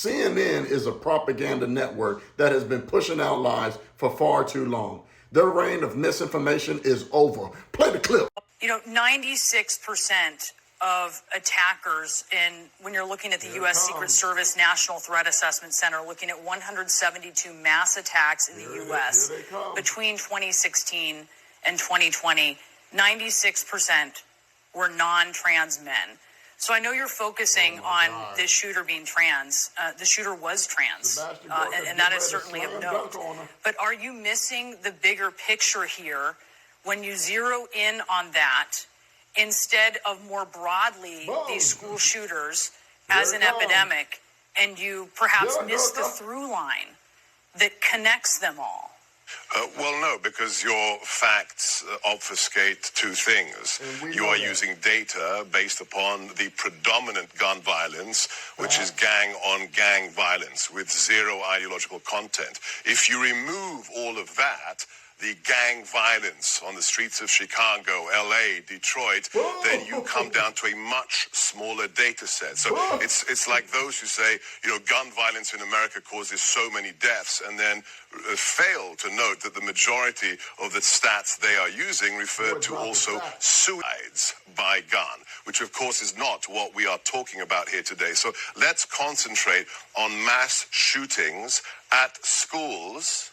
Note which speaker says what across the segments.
Speaker 1: CNN is a propaganda network that has been pushing out lies for far too long. Their reign of misinformation is over. Play the clip.
Speaker 2: 96% of attackers when you're looking at the U.S. Secret Service National Threat Assessment Center, looking at 172 mass attacks in the U.S. between 2016 and 2020, 96% were non-trans men. So I know you're focusing on this shooter being trans. The shooter was trans, and that is certainly of note. But are you missing the bigger picture here when you zero in on that instead of more broadly these school shooters as an epidemic, and you perhaps miss the through line that connects them all?
Speaker 3: Well, no, because your facts obfuscate two things. You are using data based upon the predominant gun violence, which is gang-on-gang violence with zero ideological content. If you remove all of that, the gang violence on the streets of Chicago, LA, Detroit, then you come down to a much smaller data set. So it's like those who say, gun violence in America causes so many deaths, and then fail to note that the majority of the stats they are using refer to also suicides by gun, which of course is not what we are talking about here today. So let's concentrate on mass shootings at schools,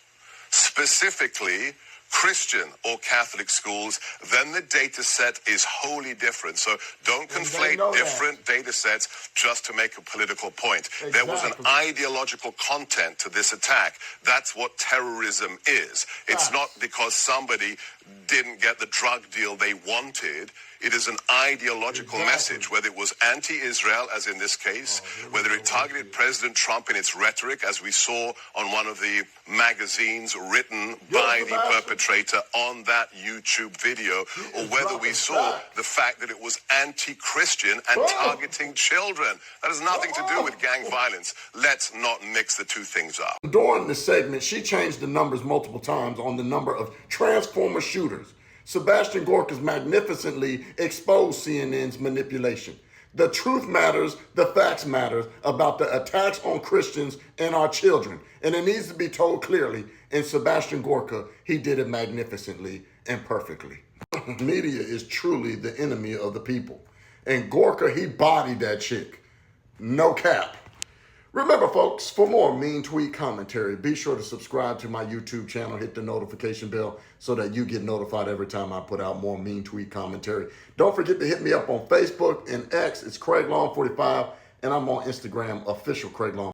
Speaker 3: specifically Christian or Catholic schools. Then the data set is wholly different. So don't conflate different data sets just to make a political point. There was an ideological content to this attack. That's what terrorism is. It's not because somebody didn't get the drug deal they wanted. It is an ideological message, whether it was anti-Israel, as in this case, whether it targeted President Trump in its rhetoric, as we saw on one of the magazines written by the perpetrator on that YouTube video, or whether we saw the fact that it was anti-Christian and targeting children. That has nothing to do with gang violence. Let's not mix the two things up.
Speaker 1: During the segment, she changed the numbers multiple times on the number of transformer shooters. Sebastian Gorka's magnificently exposed CNN's manipulation. The truth matters, the facts matter about the attacks on Christians and our children. And it needs to be told clearly. And Sebastian Gorka, he did it magnificently and perfectly. Media is truly the enemy of the people. And Gorka, he bodied that chick. No cap. Remember, folks, for more mean tweet commentary, be sure to subscribe to my YouTube channel, hit the notification bell so that you get notified every time I put out more mean tweet commentary. Don't forget to hit me up on Facebook and X. It's CraigLong45, and I'm on Instagram, official Craig Long.